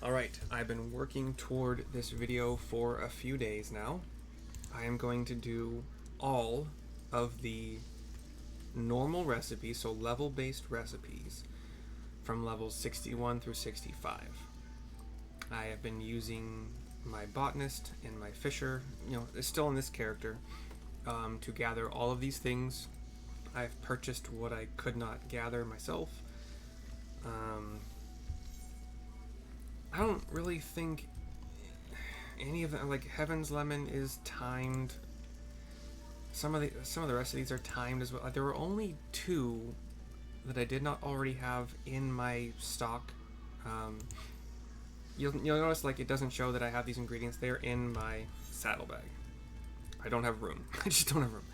Alright, I've been working toward this video for a few days now. I am going to do all of the normal recipes, so level-based recipes, from levels 61 through 65. I have been using my botanist and my fisher, it's still in this character, to gather all of these things. I've purchased what I could not gather myself. I don't really think any of them, like Heaven's Lemon is timed. Some of the rest of these are timed as well. There were only two that I did not already have in my stock. You'll notice like it doesn't show that I have these ingredients. They're in my saddlebag. I don't have room. I just don't have room.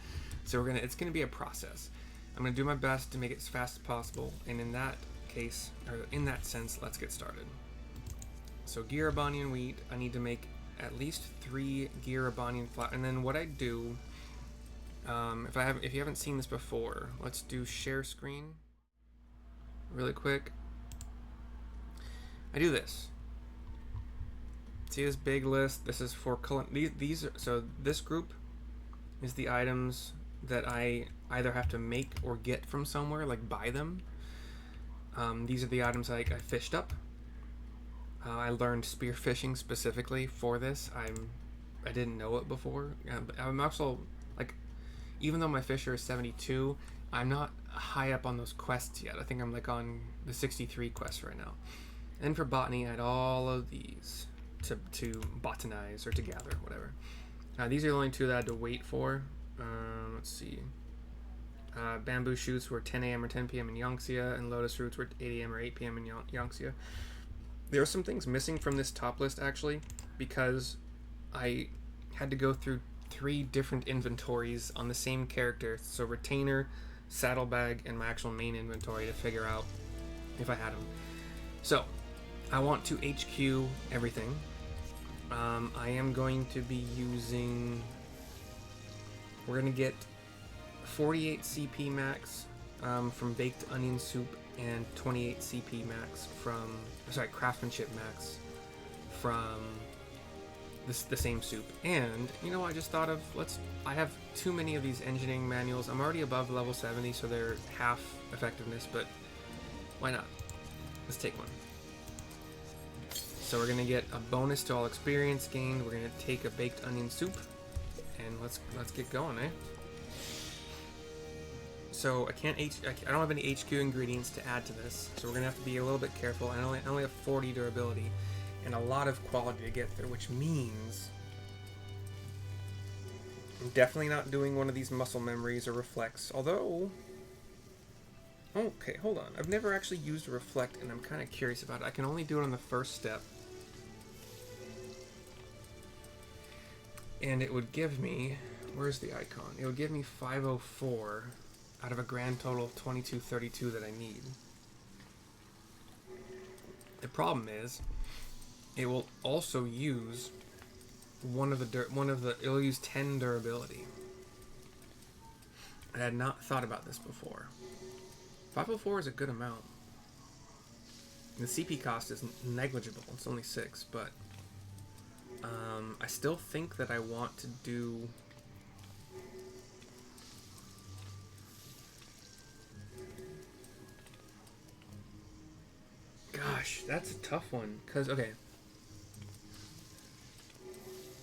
So it's gonna be a process. I'm gonna do my best to make it as fast as possible. And in that case, or in that sense, let's get started. So Gyr Abanian wheat, I need to make at least 3 Gyr Abanian flour. And then what I do, if you haven't seen this before, let's do share screen really quick. I do this. See this big list? This is for these are, so this group is the items that I either have to make or get from somewhere, like buy them. These are the items I fished up. I learned spearfishing specifically for this. I didn't know it before. I'm also, like, even though my fisher is 72, I'm not high up on those quests yet. I think I'm like on the 63 quest right now. And for botany, I had all of these to botanize or to gather, whatever. These are the only two that I had to wait for. Let's see. Bamboo shoots were 10 a.m. or 10 p.m. in Yangtze, and lotus roots were 8 a.m. or 8 p.m. in Yangtze. There are some things missing from this top list, actually, because I had to go through 3 different inventories on the same character. So retainer, saddlebag, and my actual main inventory to figure out if I had them. So I want to HQ everything. I am going to be using... We're going to get 48 CP max from Baked Onion Soup and 28 CP max from... Sorry, Craftsmanship max from the same soup. And, I just thought of, I have too many of these engineering manuals. I'm already above level 70, so they're half effectiveness, but why not? Let's take one. So we're gonna get a bonus to all experience gained. We're gonna take a baked onion soup, and let's get going, eh? So I don't have any HQ ingredients to add to this, so we're gonna have to be a little bit careful. I only have 40 durability and a lot of quality to get through, which means I'm definitely not doing one of these muscle memories or reflects. Although, okay, hold on. I've never actually used a reflect, and I'm kind of curious about it. I can only do it on the first step. And it would give me, where's the icon? It would give me 504 out of a grand total of 2232 that I need. The problem is, it will also use it'll use 10 durability. I had not thought about this before. 504 is a good amount. The CP cost is negligible. It's only 6, but I still think that I want to do... Gosh, that's a tough one. Because, okay.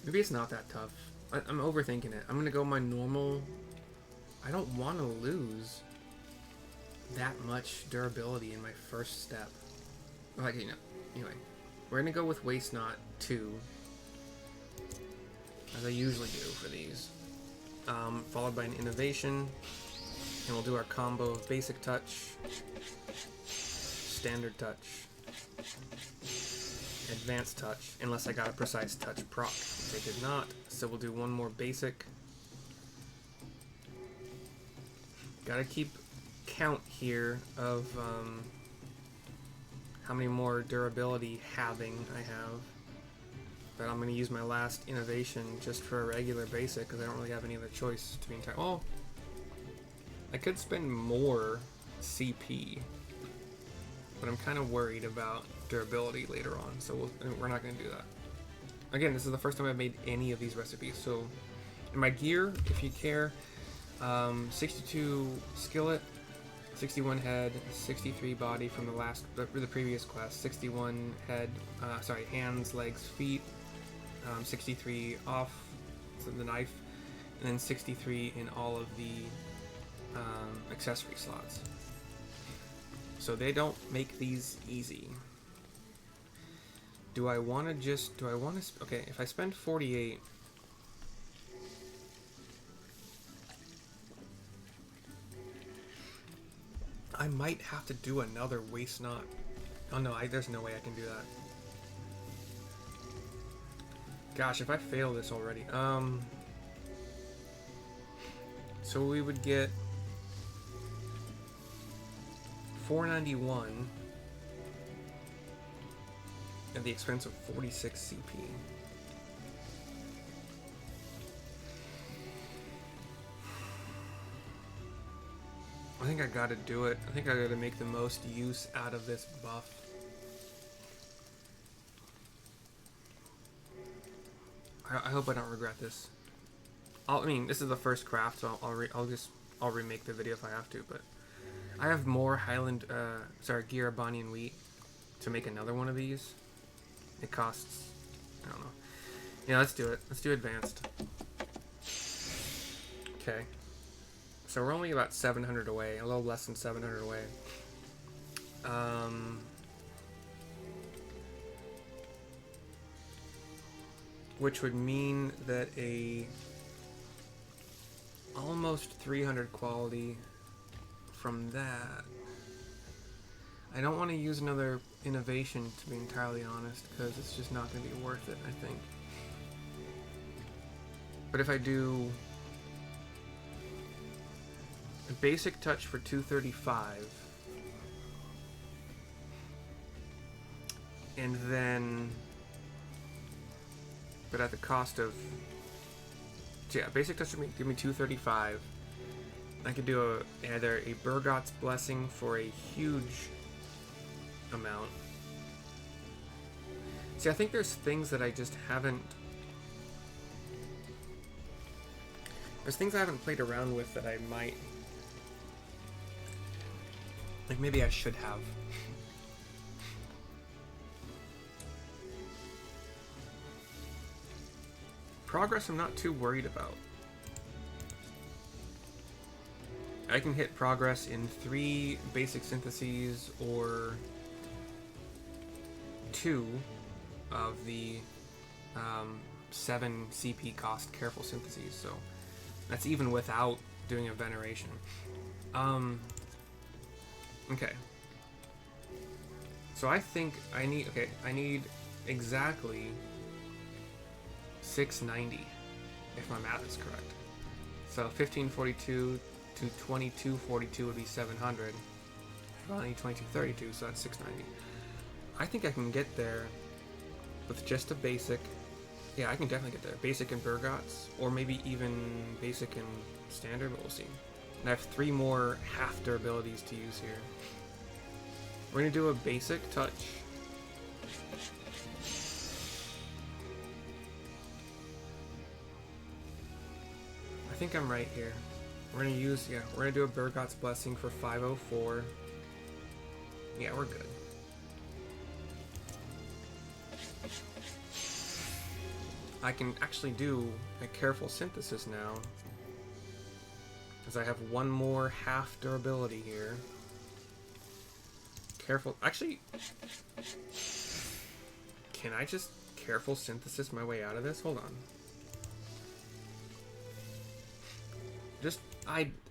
Maybe it's not that tough. I'm overthinking it. I'm going to go my normal... I don't want to lose that much durability in my first step. Like, anyway. We're going to go with Waste Not 2. As I usually do for these. Followed by an innovation. And we'll do our combo of basic touch, standard touch, advanced touch, unless I got a precise touch proc, which I did not. So we'll do one more basic. Gotta keep count here of how many more durability halving I have. But I'm going to use my last innovation just for a regular basic because I don't really have any other choice to be entire. Well, I could spend more CP, but I'm kind of worried about durability later on, so we're not going to do that. Again, this is the first time I've made any of these recipes, so in my gear, if you care, 62 skillet, 61 head, 63 body from the previous quest, 61 head, hands, legs, feet, 63 off the knife, and then 63 in all of the accessory slots. So they don't make these easy. Okay, if I spend 48, I might have to do another waste not. Oh no, there's no way I can do that. Gosh, if I fail this already. So we would get 491 at the expense of 46 CP. I think I gotta do it. I think I gotta make the most use out of this buff. I hope I don't regret this. I mean, this is the first craft, so I'll remake the video if I have to. But I have more Gyr Abanian wheat to make another one of these. It costs, I don't know. Yeah, let's do it. Let's do advanced. Okay. So we're only about 700 away, a little less than 700 away. Which would mean that a almost 300 quality from that. I don't want to use another innovation, to be entirely honest, because it's just not going to be worth it, I think. But if I do a basic touch for 235, and then, but at the cost of, yeah, basic touch would give me 235. I could do either a Burgot's Blessing for a huge amount. See, I think there's things that I just haven't. There's things I haven't played around with that I might. Like, maybe I should have. Progress I'm not too worried about. I can hit progress in 3 basic syntheses or 2 of the 7 CP cost careful syntheses, so that's even without doing a veneration. Okay. So I think I need exactly 690 if my math is correct. So 1542 to 2242 would be 700. Well, I need 2232, so that's 690. I think I can get there with just a basic. Yeah, I can definitely get there. Basic and Burgot's, or maybe even basic and standard, but we'll see. And I have 3 more half durabilities to use here. We're gonna do a basic touch. I think I'm right here. We're gonna do a Burgot's Blessing for 504. Yeah, we're good. I can actually do a careful synthesis now, because I have 1 more half durability here. Careful, actually, can I just careful synthesis my way out of this? Hold on.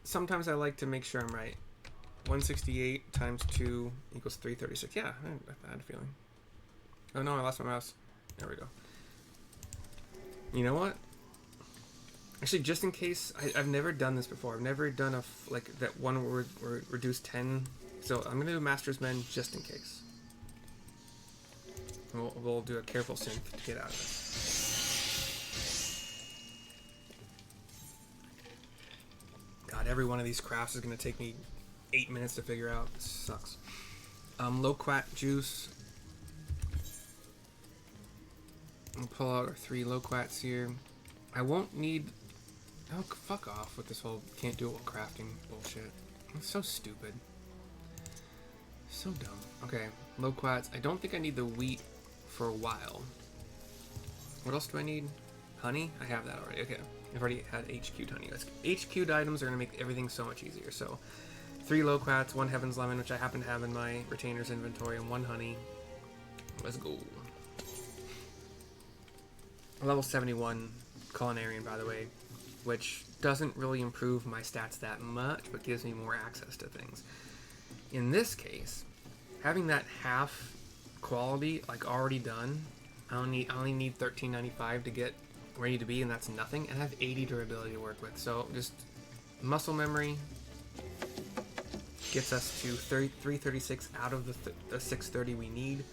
Sometimes I like to make sure I'm right. 168 times 2 equals 336. Yeah, I had a feeling. Oh no, I lost my mouse. There we go. You know what? Actually, just in case, I've never done this before. I've never done like that one where we're reduced 10. So I'm gonna do Master's Men just in case. We'll do a careful synth to get out of this. God, every one of these crafts is gonna take me 8 minutes to figure out. This sucks. Loquat Juice, We'll pull out our 3 Loquats here. I won't need... Oh, fuck off with this whole can't do it while crafting bullshit. It's so stupid. So dumb. Okay, Loquats. I don't think I need the wheat for a while. What else do I need? Honey? I have that already. Okay, I've already had HQ'd honey. HQ'd items are going to make everything so much easier. So, 3 Loquats, 1 Heaven's Lemon, which I happen to have in my retainer's inventory, and 1 honey. Let's go. Level 71 Culinarian, by the way, which doesn't really improve my stats that much, but gives me more access to things. In this case, having that half quality like already done, I only need 1395 to get ready to be, and that's nothing. And I have 80 durability to work with, so just muscle memory gets us to 336 out of the 630 we need.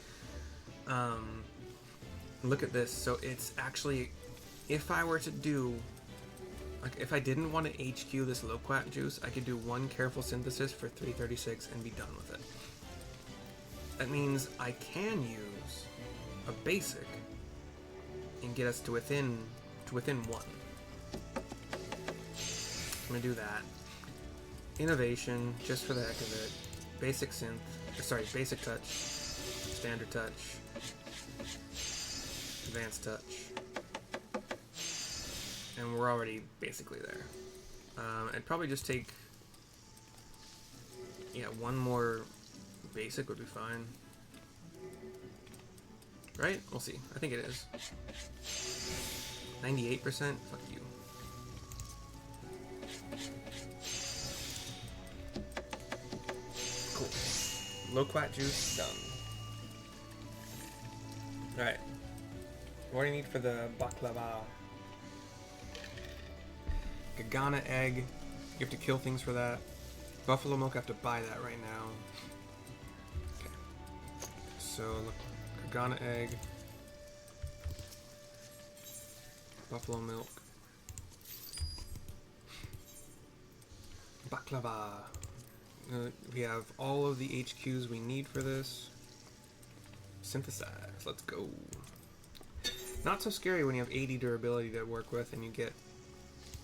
Look at this. So it's actually, if I were to do, like, if I didn't want to HQ this Loquat Juice, I could do 1 careful synthesis for 336 and be done with it. That means I can use a basic and get us to within 1. I'm gonna do that. Innovation, just for the heck of it. Basic synth, basic touch, standard touch, advanced touch, and we're already basically there. I'd probably just take, yeah, 1 more basic would be fine. Right? We'll see. I think it is. 98%? Fuck you. Cool. Loquat Juice done. Alright. What do you need for the Baklava? Gagana egg. You have to kill things for that. Buffalo milk, I have to buy that right now. Okay. So, look. Gagana egg. Buffalo milk. Baklava. We have all of the HQs we need for this. Synthesize. Let's go. Not so scary when you have 80 durability to work with and you get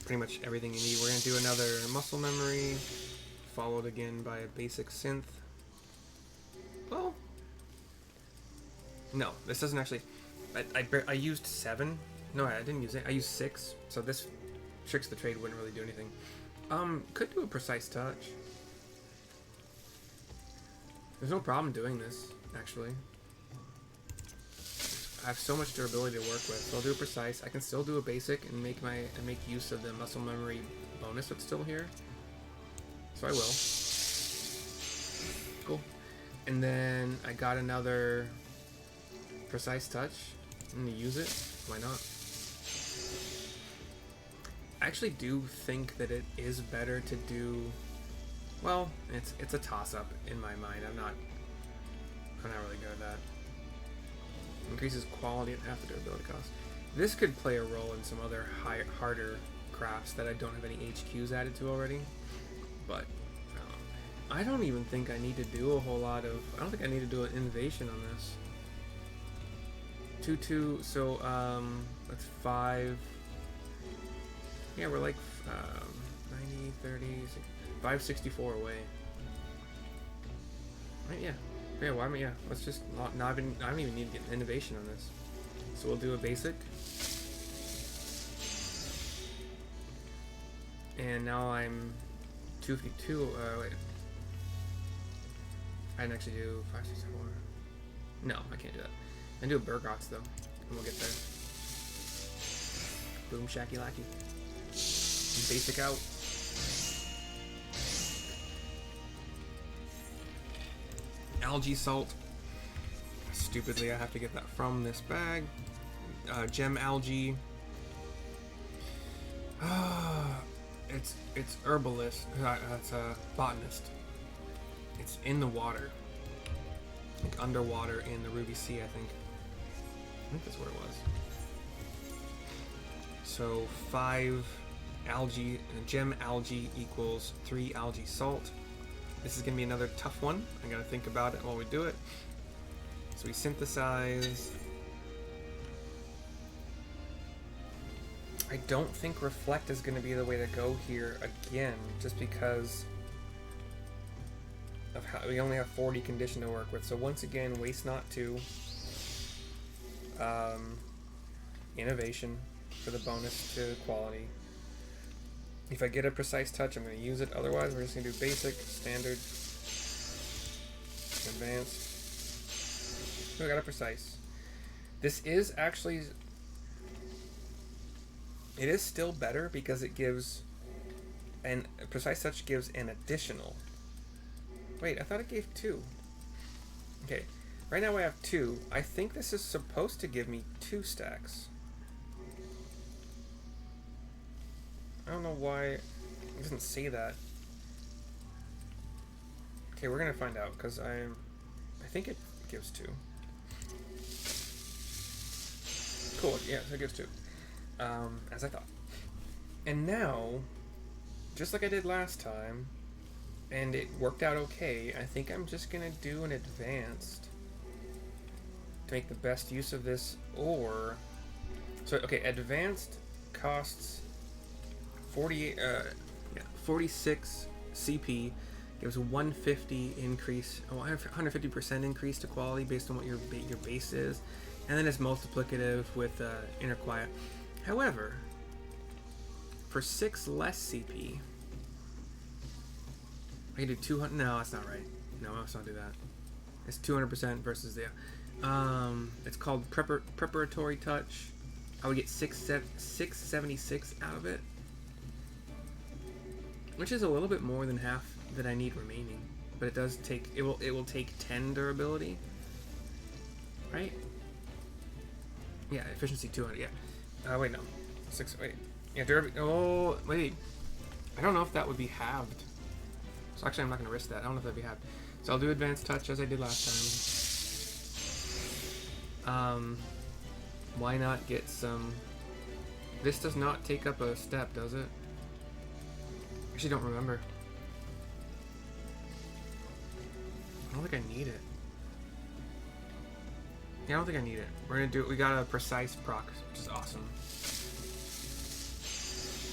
pretty much everything you need. We're going to do another muscle memory, followed again by a basic synth. Well, no, this doesn't actually... I used 7. No, I didn't use it. I used 6, so this Tricks the Trade wouldn't really do anything. Could do a precise touch. There's no problem doing this, actually. I have so much durability to work with, so I'll do a precise. I can still do a basic and make use of the muscle memory bonus that's still here. So I will. Cool. And then I got another precise touch. I'm gonna use it. Why not? I actually do think that it is better to do. Well, it's a toss-up in my mind. I'm not really good at that. Increases quality at half the durability cost. This could play a role in some other harder crafts that I don't have any HQs added to already. But I don't even think I need to do a whole lot of. I don't think I need to do an innovation on this. 2 so that's 5. Yeah, we're like 90, 30, 564 away. Right, yeah. Yeah, well, I mean, yeah, let's just not even, I don't even need to get an innovation on this. So we'll do a basic. And now I'm 252, wait. I didn't actually do 564. No, I can't do that. I can do a Burgots though, and we'll get there. Boom, shacky lacky. Basic out. Algae Salt. Stupidly, I have to get that from this bag. Gem algae. It's herbalist. That's a botanist. It's in the water, like underwater in the Ruby Sea, I think. I think that's what it was. So 5 algae, gem algae equals 3 algae salt. This is gonna be another tough one. I gotta think about it while we do it. So we synthesize. I don't think Reflect is going to be the way to go here again, just because of how we only have 40 condition to work with. So once again, Waste Not 2. Innovation for the bonus to quality. If I get a Precise Touch, I'm going to use it. Otherwise, we're just going to do Basic, Standard, Advanced. So we got a Precise. This is actually... It is still better because it gives... And Precise Touch gives an additional... Wait, I thought it gave 2. Okay. Right now I have 2. I think this is supposed to give me 2 stacks. I don't know why it doesn't say that. Okay, we're gonna find out because I think it gives 2. Cool. Yeah, so it gives 2. As I thought. And now, just like I did last time, and it worked out okay, I think I'm just gonna do an advanced to make the best use of this. Or so okay, advanced costs 46 CP, gives a 150 increase, 150% increase to quality based on what your base is, and then it's multiplicative with Inner Quiet. However, for 6 less CP, I can do 200. No, that's not right. No, let's not do that. It's 200% versus the. It's called Preparatory Touch. I would get 676 out of it, which is a little bit more than half that I need remaining. But it does take. It will take 10 durability. Right? Yeah, efficiency 200. Yeah. Wait, no. 6. Wait. Yeah, durability. Oh, wait. I don't know if that would be halved. So actually, I'm not going to risk that. I don't know if that'd be halved. So I'll do Advanced Touch as I did last time. Why not get some... This does not take up a step, does it? I actually don't remember. I don't think I need it. Yeah, I don't think I need it. We're going to do it. We got a Precise proc, which is awesome.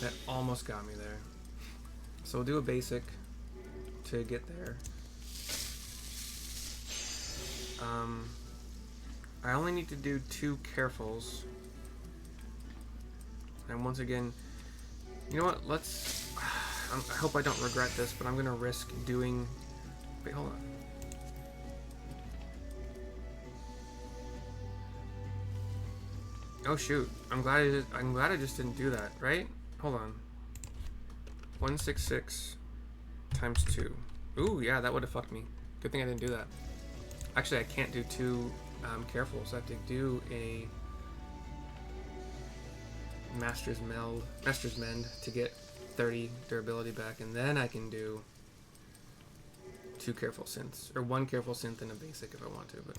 That almost got me there. So we'll do a Basic to get there. I only need to do 2 Carefuls. And once again, you know what? Let's... I hope I don't regret this, but I'm going to risk doing... Wait, hold on. Oh shoot! I'm glad I just didn't do that. Right? Hold on. 166 times 2. Ooh, yeah, that would have fucked me. Good thing I didn't do that. Actually, I can't do 2 Carefuls. I have to do a Master's Mend to get 30 durability back, and then I can do 2 Careful Synths, or 1 Careful Synth and a Basic if I want to. But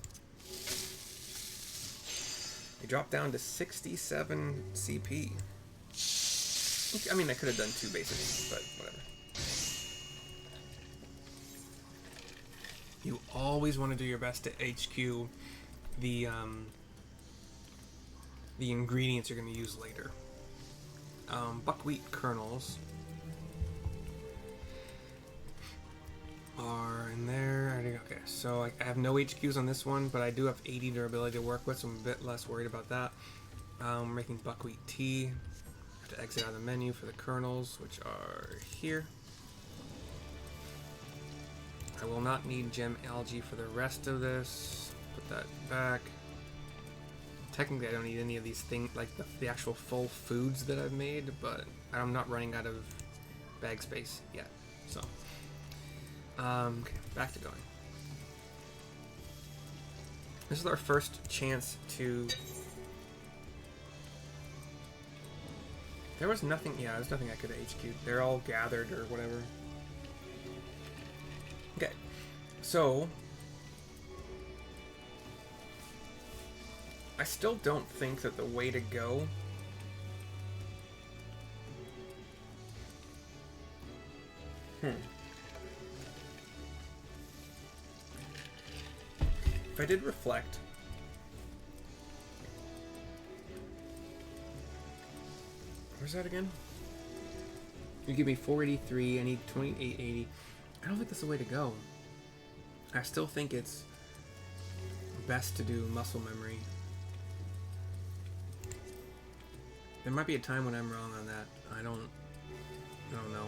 we dropped down to 67 CP. I mean, I could have done 2 Basics, but whatever. You always want to do your best to HQ the ingredients you're going to use later. Buckwheat kernels are in there. Okay, so I have no HQs on this one, but I do have 80 durability to work with, so I'm a bit less worried about that. We're making buckwheat tea. I have to exit out of the menu for the kernels, which are here. I will not need gem algae for the rest of this. Put that back. Technically, I don't need any of these things, like the actual full foods that I've made, but I'm not running out of bag space yet. So, okay, back to going. This is our first chance to... There was nothing, yeah, there's nothing I could have HQ'd. They're all gathered or whatever. Okay, so... I still don't think that the way to go if I did reflect, Where's that again? You give me 483. I need 2880. I don't think that's the way to go. I still think it's best to do muscle memory. There might be a time when I'm wrong on that. I don't know.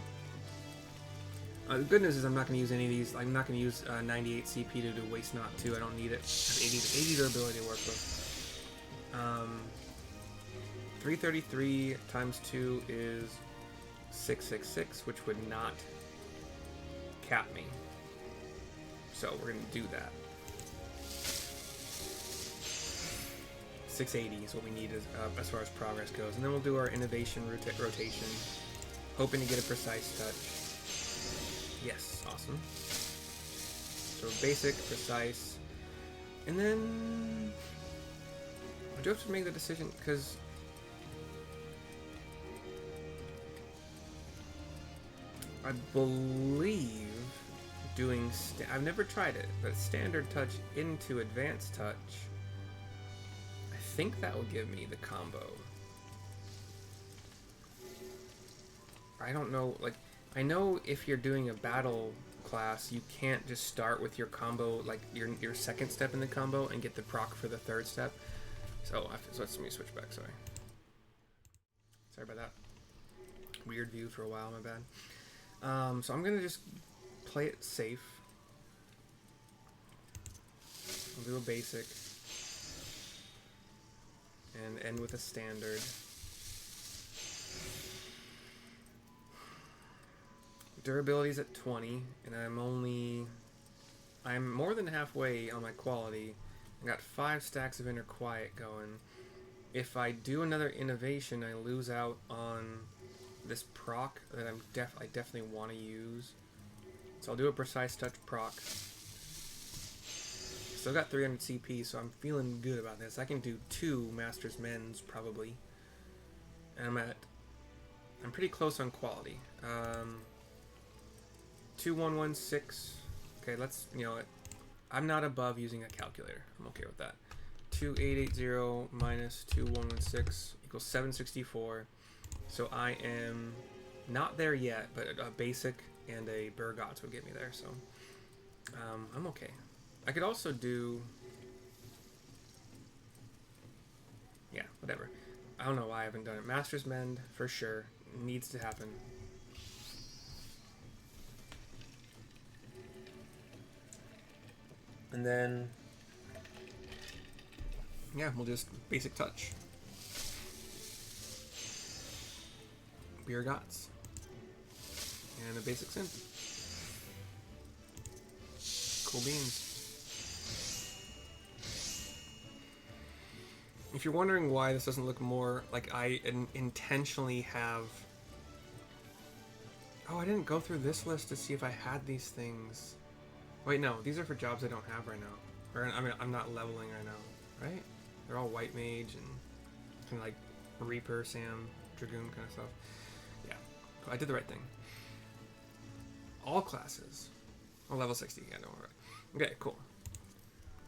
The good news is I'm not going to use any of these. I'm not going to use 98 CP to do Waste Not 2. I don't need it. I have 80 durability to work with. 333 times 2 is 666, which would not cap me. So we're going to do that. 680 is what we need as far as progress goes. And then we'll do our innovation rotation, hoping to get a precise touch. Yes, awesome. So basic, precise, and then I do have to make the decision because I believe doing I've never tried it, but standard touch into advanced touch, I think that will give me the combo. I don't know, like, I know if you're doing a battle class, you can't just start with your combo, like your second step in the combo and get the proc for the third step. So let me switch back, sorry about that. Weird view for a while, my bad. So I'm gonna just play it safe. I'll do a basic and end with a standard. Durability's at 20, and I'm more than halfway on my quality. I got 5 stacks of Inner Quiet going. If I do another innovation, I lose out on this proc that I definitely want to use. So I'll do a precise touch proc. Still got 300 CP, so I'm feeling good about this. I can do 2 Master's Mends probably, and I'm pretty close on quality. 2116. Okay, let's, I'm not above using a calculator. I'm okay with that. 2880 minus 2116 equals 764. So I am not there yet, but a basic and a Burgots would get me there, so I'm okay. I could also do, yeah, whatever. I don't know why I haven't done it. Master's Mend, for sure, needs to happen. And then, yeah, we'll just basic touch. Burgots. And a basic synth. Cool beans. If you're wondering why this doesn't look more like I intentionally have... Oh, I didn't go through this list to see if I had these things. Wait, no, these are for jobs I don't have right now. Or, I mean, I'm not leveling right now, right? They're all White Mage and kind of like Reaper, Sam, Dragoon kind of stuff. Yeah, I did the right thing. All classes. Oh, level 60, yeah, don't worry. Okay, cool.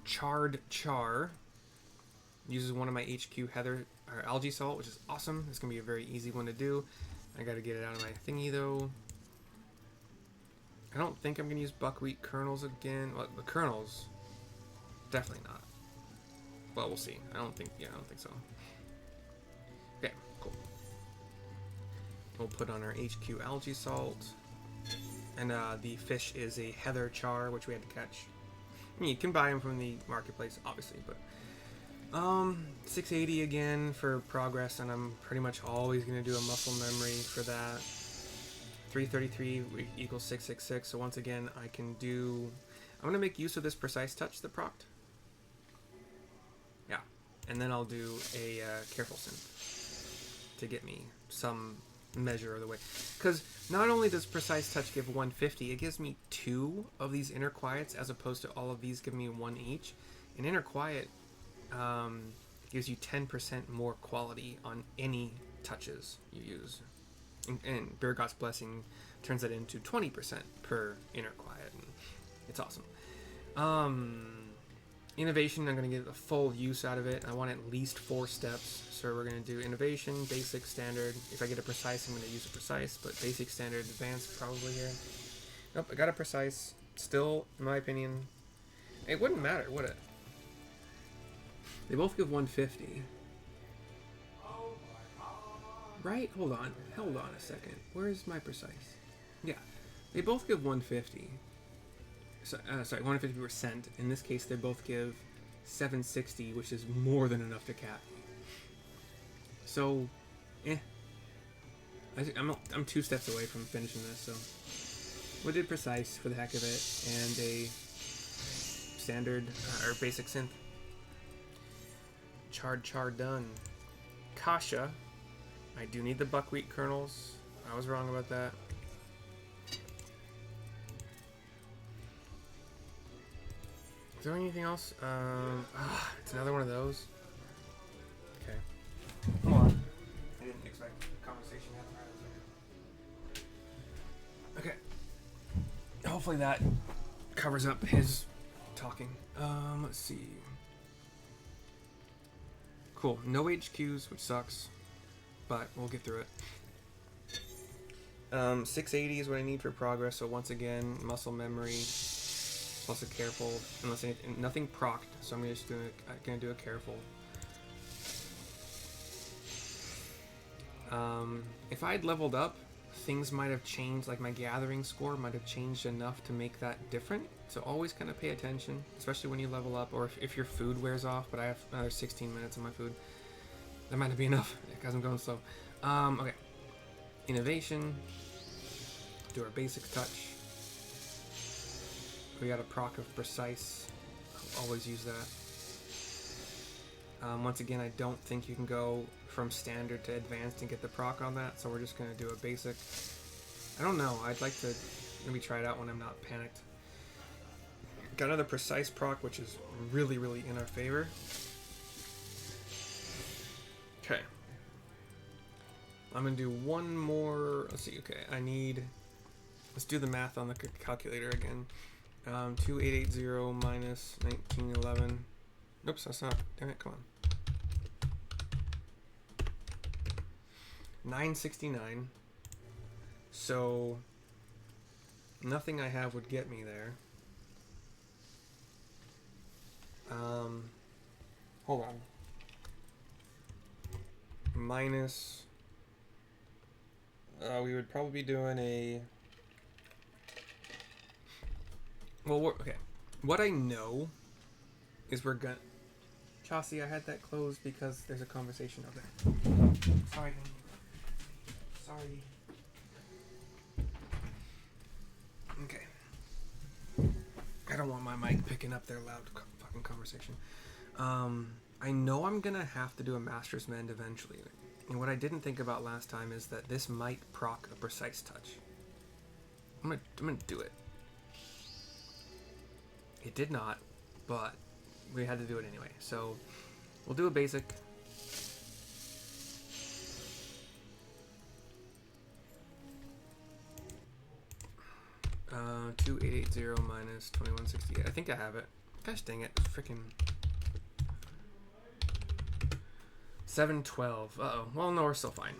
Charred Charr uses one of my HQ Algae Salt, which is awesome. It's going to be a very easy one to do. I got to get it out of my thingy, though. I don't think I'm going to use buckwheat kernels again. Well, the kernels, definitely not. Well, we'll see. I don't think so. Okay, cool. We'll put on our HQ Algae Salt. And the fish is a Heather Char, which we had to catch. I mean, you can buy them from the marketplace, obviously, but 680 again for progress, and I'm pretty much always going to do a muscle memory for that. 333 equals 666, so once again, I'm going to make use of this precise touch that procced. Yeah, and then I'll do a careful synth to get me some measure of the way, because not only does precise touch give 150, it gives me 2 of these Inner Quiets as opposed to all of these giving me 1 each. An Inner Quiet gives you 10% more quality on any touches you use, and Burgot's Blessing turns that into 20% per Inner Quiet, and it's awesome. Innovation, I'm going to get the full use out of it. I want at least 4 steps. So we're going to do innovation, basic, standard. If I get a precise, I'm going to use a precise, but basic, standard, advanced probably here. Nope, I got a precise. Still, in my opinion, it wouldn't matter, would it? They both give 150. Right? Hold on a second. Where's my precise? Yeah, they both give 150. So, sorry, 150%. In this case, they both give 760, which is more than enough to cap me. So, I'm 2 steps away from finishing this, so we did precise for the heck of it, and a standard or basic synth. Charred Charr done. Kasha. I do need the buckwheat kernels. I was wrong about that. Is there anything else? It's another one of those. Okay. Hold on. I didn't expect the conversation to happen right away. Okay. Hopefully that covers up his talking. Let's see. Cool. No HQs, which sucks, but we'll get through it. 680 is what I need for progress. So once again, muscle memory. Plus a careful, unless nothing procced, so I'm just gonna do a careful. If I had leveled up, things might have changed, like my gathering score might have changed enough to make that different. So always kind of pay attention, especially when you level up, or if your food wears off. But I have another 16 minutes on my food. That might not be enough because I'm going slow. Okay, innovation. Do our basic touch. We got a proc of precise. I'll always use that. Once again, I don't think you can go from standard to advanced and get the proc on that, so we're just going to do a basic. I don't know. I'd like to maybe try it out when I'm not panicked. Got another precise proc, which is really, really in our favor. Okay. I'm going to do one more. Let's see. Okay, let's do the math on the calculator again. 2880 minus 1911. Oops, that's not. Damn it, come on. 969. So nothing I have would get me there. Hold on. Minus. We would probably be doing a. Well, okay. What I know is we're gonna. Chauncey, I had that closed because there's a conversation out there. Sorry. Sorry. Okay. I don't want my mic picking up their loud fucking conversation. I know I'm gonna have to do a Master's Mend eventually. And what I didn't think about last time is that this might proc a precise touch. I'm gonna do it. It did not, but we had to do it anyway. So we'll do a basic. Uh, 2880 minus 2168. I think I have it. Gosh dang it. Freaking 712. Uh-oh. Well, no, we're still fine.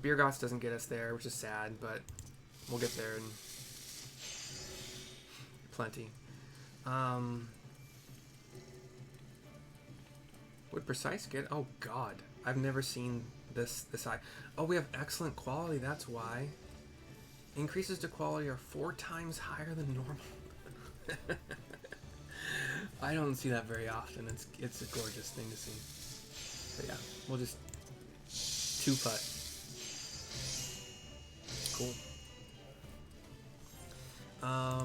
Beer Goss doesn't get us there, which is sad, but we'll get there in plenty. Would precise get? Oh God, I've never seen this high. Oh, we have excellent quality. That's why. Increases to quality are 4 times higher than normal. I don't see that very often. It's a gorgeous thing to see. But yeah, we'll just 2-putt. Cool.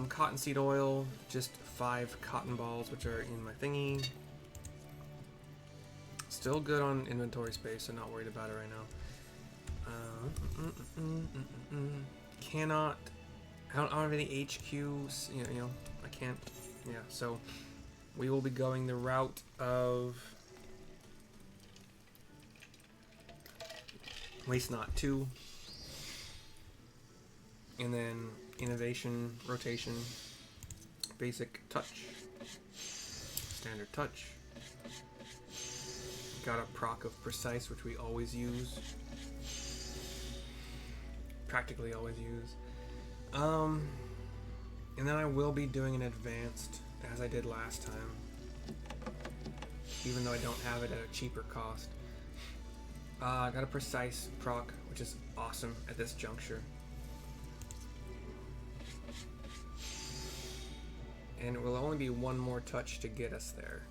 Cottonseed oil, just 5 cotton balls, which are in my thingy. Still good on inventory space, so not worried about it right now. Cannot. I don't have any HQs. You know, I can't. Yeah, so we will be going the route of Waste Not 2, and then innovation, rotation, basic touch, standard touch. Got a proc of precise, which we always use. Practically always use. And then I will be doing an advanced, as I did last time. Even though I don't have it at a cheaper cost. I got a precise proc, which is awesome at this juncture. And it will only be one more touch to get us there.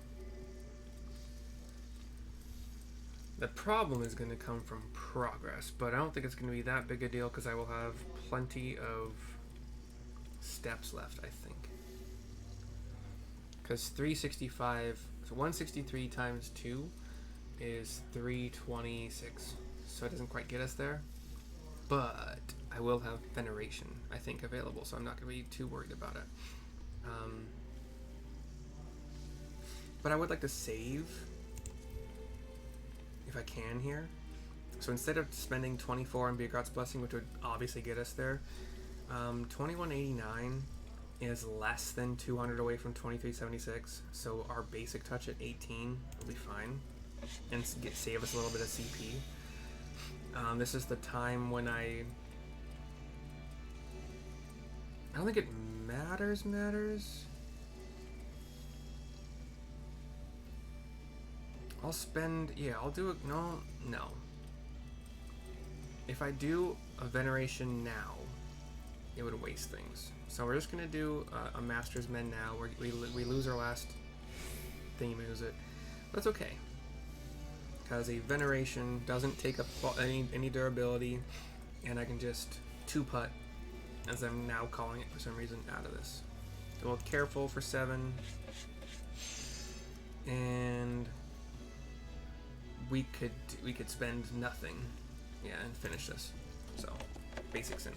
The problem is going to come from progress, but I don't think it's going to be that big a deal because I will have plenty of steps left, I think. Because 365, so 163 times 2 is 326, so it doesn't quite get us there. But I will have veneration, I think, available, so I'm not going to be too worried about it. But I would like to save, if I can here. So instead of spending 24 on Beagrat's Blessing, which would obviously get us there, 2189 is less than 200 away from 2376, so our basic touch at 18 will be fine, and save us a little bit of CP. This is the time when I don't think it matters. I'll spend, I'll do it, no. If I do a veneration now, it would waste things. So we're just gonna do a Master's Men now. We lose our last thingy it. That's okay, because a veneration doesn't take up any durability, and I can just two-putt, as I'm now calling it for some reason, out of this. So we'll careful for 7, and we could spend nothing, and finish this. So basics in.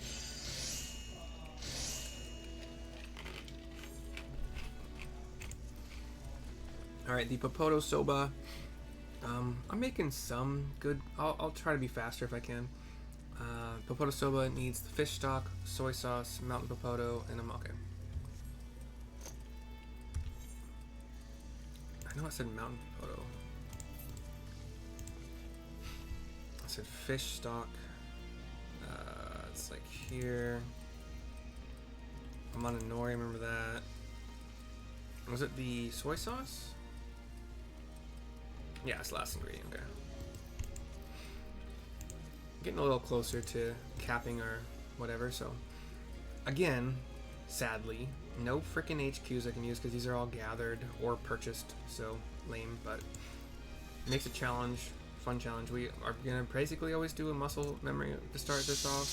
Alright, the Popoto Soba. I'm making some good. I'll try to be faster if I can. Popoto Soba needs the fish stock, soy sauce, mountain popoto, and I'm okay. I know I said mountain popoto. I said fish stock. It's like here. I'm on a nori, remember that. Was it the soy sauce? Yeah, it's the last ingredient, okay. Getting a little closer to capping or whatever, so. Again, sadly, no freaking HQs I can use because these are all gathered or purchased, so lame, but it makes a challenge, fun challenge. We are gonna basically always do a muscle memory to start this off.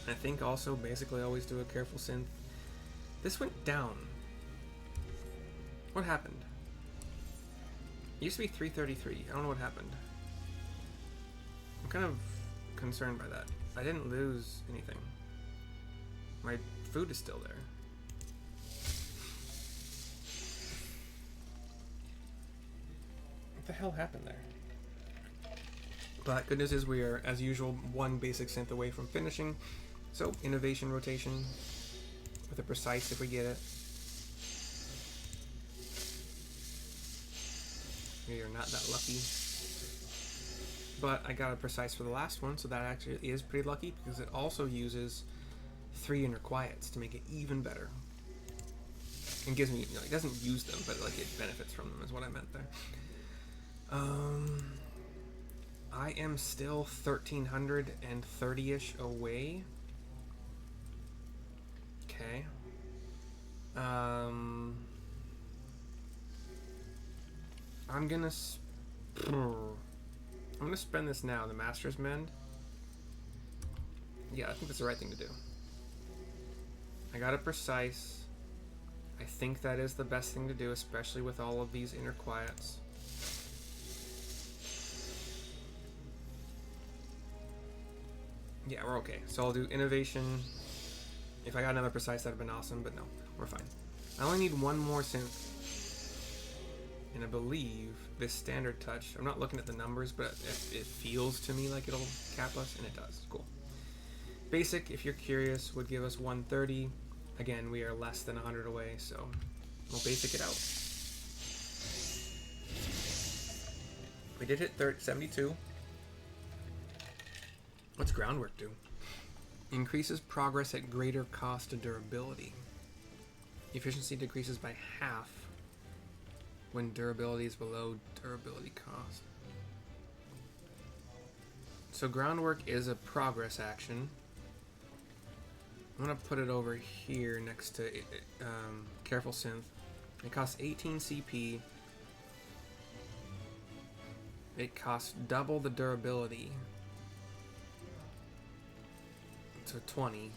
I think also basically always do a careful synth. This went down. What happened? It used to be 333. I don't know what happened. I'm kind of concerned by that. I didn't lose anything. My food is still there. What the hell happened there? But good news is we are, as usual, one basic synth away from finishing. So, innovation rotation with a precise if we get it. We are not that lucky. But I got a precise for the last one, so that actually is pretty lucky because it also uses 3 inner quiets to make it even better. And gives me, it doesn't use them, but like it benefits from them is what I meant there. I am still 1,330-ish away. Okay. I'm gonna spend this now, the Master's Mend. Yeah, I think that's the right thing to do. I got a precise. I think that is the best thing to do, especially with all of these inner quiets. Yeah, we're okay. So I'll do innovation. If I got another precise, that'd have been awesome, but no, we're fine. I only need one more synth. And I believe this standard touch, I'm not looking at the numbers, but it feels to me like it'll cap us, and it does. Cool. Basic, if you're curious, would give us 130. Again, we are less than 100 away, so We'll basic it out. We did hit 72. What's groundwork do? Increases progress at greater cost to durability. Efficiency decreases by half when durability is below durability cost. So groundwork is a progress action. I'm gonna put it over here next to Careful Synth. It costs 18 CP. It costs double the durability. So 20.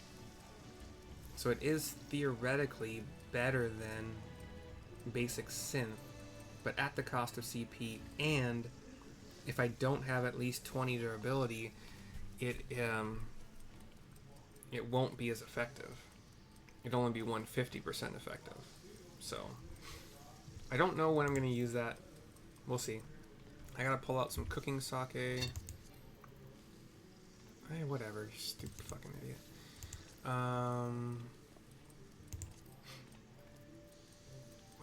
So it is theoretically better than basic synth, but at the cost of CP, and if I don't have at least 20 durability, it won't be as effective. It'll only be 150% effective. So I don't know when I'm going to use that. We'll see. I gotta pull out some cooking sake. Hey, whatever, you stupid fucking idiot. I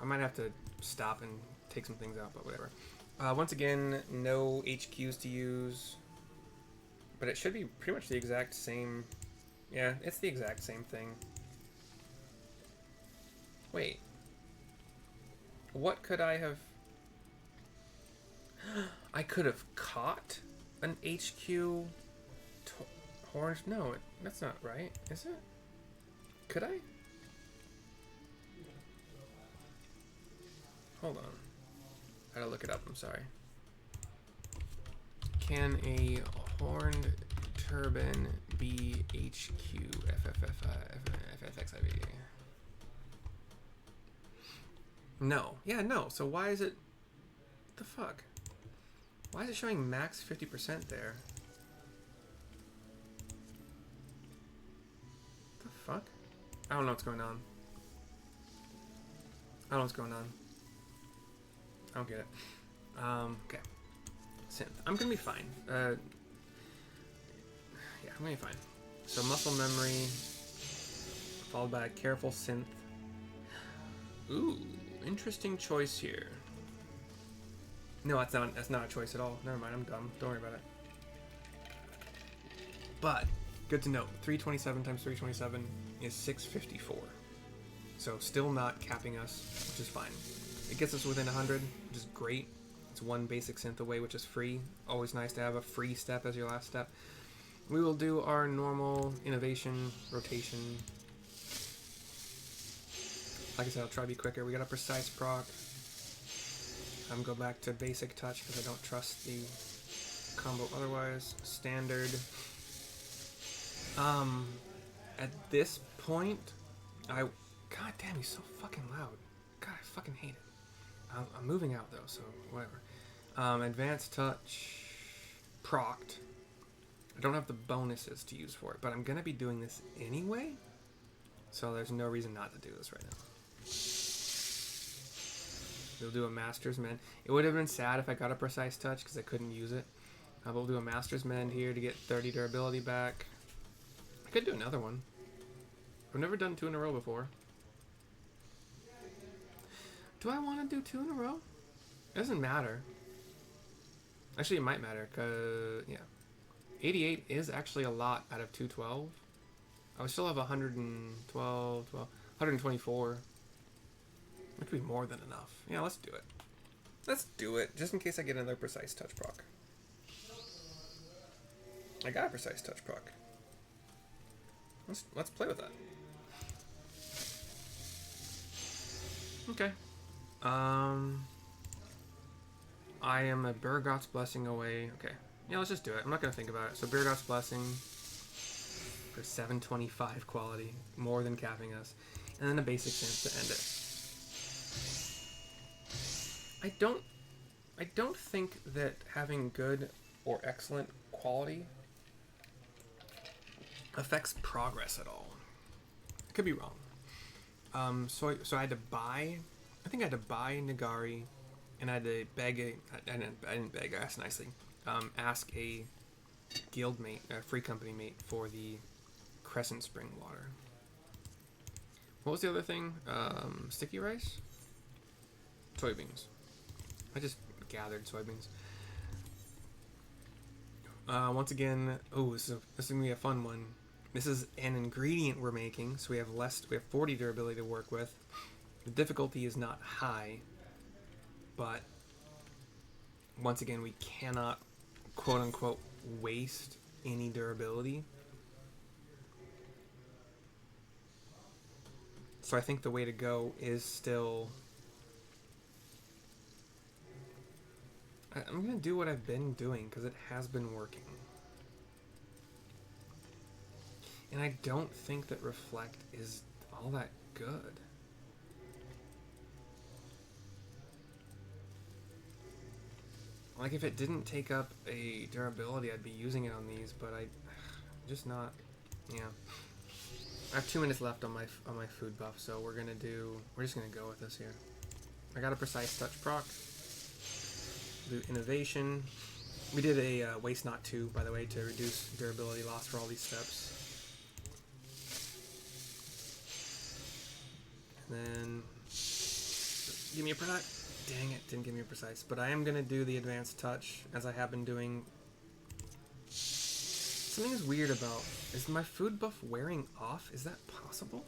might have to stop and take some things out, but whatever. Once again, no HQs to use, but it should be pretty much the exact same. Yeah, it's the exact same thing. Wait. What could I have... I could have caught an HQ orange. No, that's not right, is it? Could I? Hold on. I gotta look it up, I'm sorry. Can a horned turban be HQ FFXIV? No. Yeah, no. So why is it... the fuck? Why is it showing max 50% there? The fuck? I don't know what's going on. I don't know what's going on. I don't get it. Okay. Synth. I'm gonna be fine. Yeah, I'm gonna be fine. So muscle memory, followed by a careful synth. Ooh, interesting choice here. No, that's not a choice at all. Never mind, I'm dumb. Don't worry about it. But good to note. 327 times 327 is 654. So still not capping us, which is fine. It gets us within 100, which is great. It's one basic synth away, which is free. Always nice to have a free step as your last step. We will do our normal innovation rotation. Like I said, I'll try to be quicker. We got a precise proc. I'm gonna go back to basic touch because I don't trust the combo otherwise. Standard. At this point, God damn, he's so fucking loud. God, I fucking hate it. I'm moving out though, so whatever. Advanced touch, procced. I don't have the bonuses to use for it, but I'm gonna be doing this anyway, so there's no reason not to do this right now. We'll do a Master's Mend. It would have been sad if I got a precise touch because I couldn't use it. But we'll do a Master's Mend here to get 30 durability back. I could do another one. I've never done 2 in a row before. Do I want to do 2 in a row? It doesn't matter. Actually, it might matter, because, yeah. 88 is actually a lot out of 212. I would still have 124. Which would be more than enough. Yeah, let's do it. Let's do it, just in case I get another precise touch proc. I got a precise touch proc. Let's play with that. Okay. I am a Burgot's Blessing away. Okay. Yeah, let's just do it. I'm not going to think about it. So Burgot's Blessing for 725 quality. More than capping us. And then a basic synth to end it. I don't think that having good or excellent quality affects progress at all. I could be wrong. So I had to buy... I think I had to buy Nagari, and I had to beg I didn't beg, I asked nicely. Ask a guild mate, a free company mate, for the Crescent Spring water. What was the other thing? Sticky rice? soybeans. I just gathered soybeans. Once again, this is gonna be a fun one. This is an ingredient we're making, so we have 40 durability to work with. The difficulty is not high, but once again, we cannot quote unquote waste any durability. So I think the way to go is still... I'm going to do what I've been doing because it has been working. And I don't think that Reflect is all that good. Like, if it didn't take up a durability, I'd be using it on these, but just not... Yeah. I have 2 minutes left on my food buff, so we're just gonna go with this here. I got a Precise Touch proc. Do Innovation. We did a Waste Not 2, by the way, to reduce durability loss for all these steps. And then give me a Precise. Dang it, didn't give me a Precise. But I am gonna do the Advanced Touch, as I have been doing. Something is weird about... Is my food buff wearing off? Is that possible?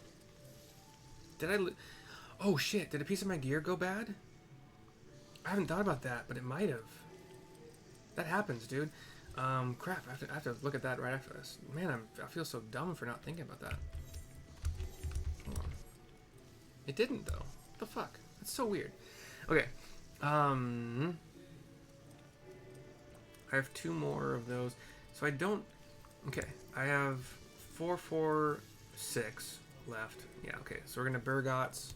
Did I... Oh shit, did a piece of my gear go bad? I haven't thought about that, but it might have. That happens, dude. Crap, I have to look at that right after this. Man, I feel so dumb for not thinking about that. Hold on. It didn't, though. What the fuck? That's so weird. Okay. I have 2 more of those. So I don't... Okay, I have 4, 4, 6 left. Yeah, okay, so we're gonna Bergots.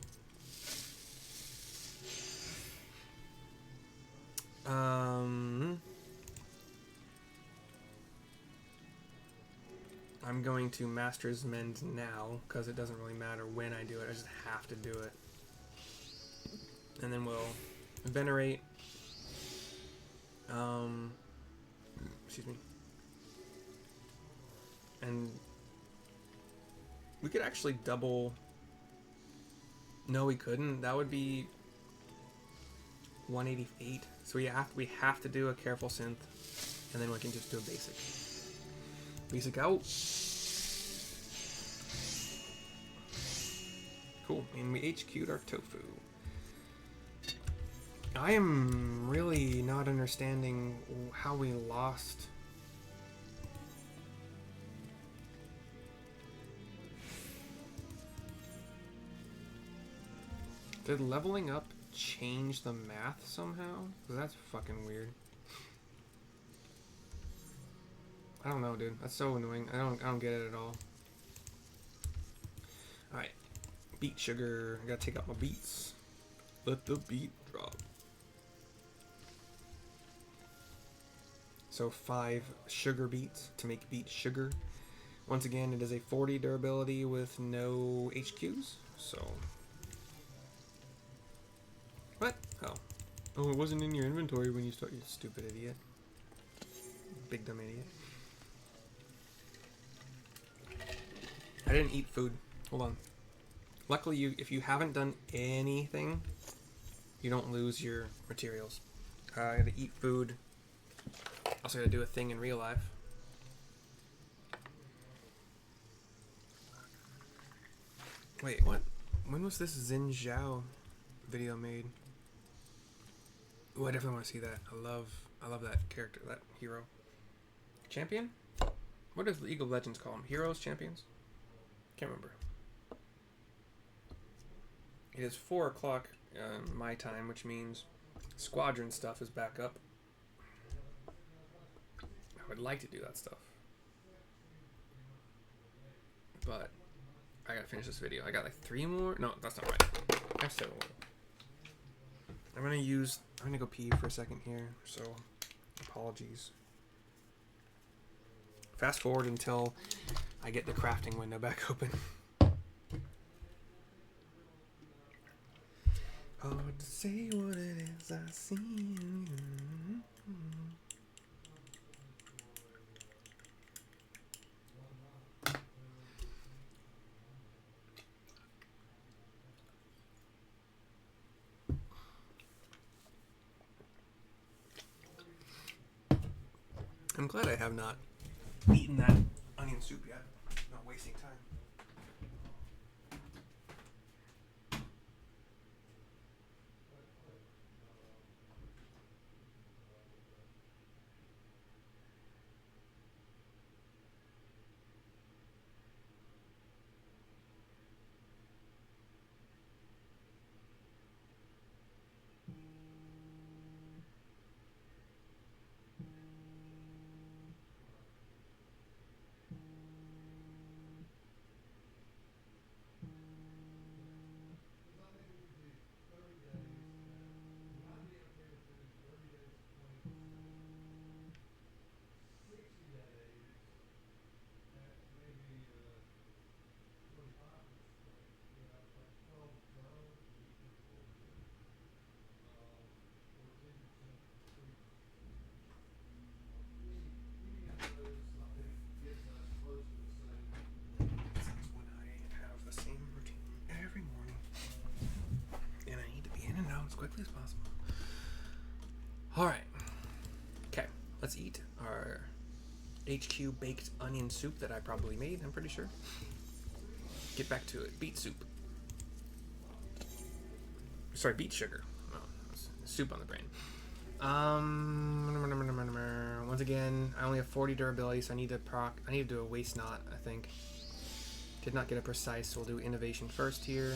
I'm going to Master's Mend now, because it doesn't really matter when I do it, I just have to do it. And then we'll Venerate. Excuse me. And we could actually double... No, we couldn't. That would be 188. So we have to do a Careful Synth, and then we can just do a basic. Basic out. Cool. And we HQ'd our tofu. I am really not understanding how we lost... Did leveling up change the math somehow? Because that's fucking weird. I don't know, dude. That's so annoying. I don't get it at all. Alright. Beet sugar. I gotta take out my beets. Let the beet drop. So 5 sugar beets to make beet sugar. Once again, it is a 40 durability with no HQs. So... What? Oh. Oh, it wasn't in your inventory when you started, you stupid idiot. Big dumb idiot. I didn't eat food. Hold on. Luckily, if you haven't done anything, you don't lose your materials. I gotta eat food. Also gotta do a thing in real life. Wait, what? When was this Xin Zhao video made? Ooh, I definitely want to see that. I love that character, that hero. Champion? What does League of Legends call them? Heroes? Champions? Can't remember. It is 4 o'clock my time, which means Squadron stuff is back up. I would like to do that stuff, but I gotta finish this video. I got like 3 more. No, that's not right. I have 7 more. I'm gonna go pee for a second here, so apologies. Fast forward until I get the crafting window back open. Hard to say what it is I see. I'm glad I have not eaten that onion soup yet. Not wasting time. Quickly as possible. All right. Okay, let's eat our HQ baked onion soup that I probably made, I'm pretty sure. Get back to it. Beet soup. Sorry, beet sugar. Oh, soup on the brain. Once again, I only have 40 durability, so I need to do a waste not, I think. Did not get a precise, so we'll do innovation first here.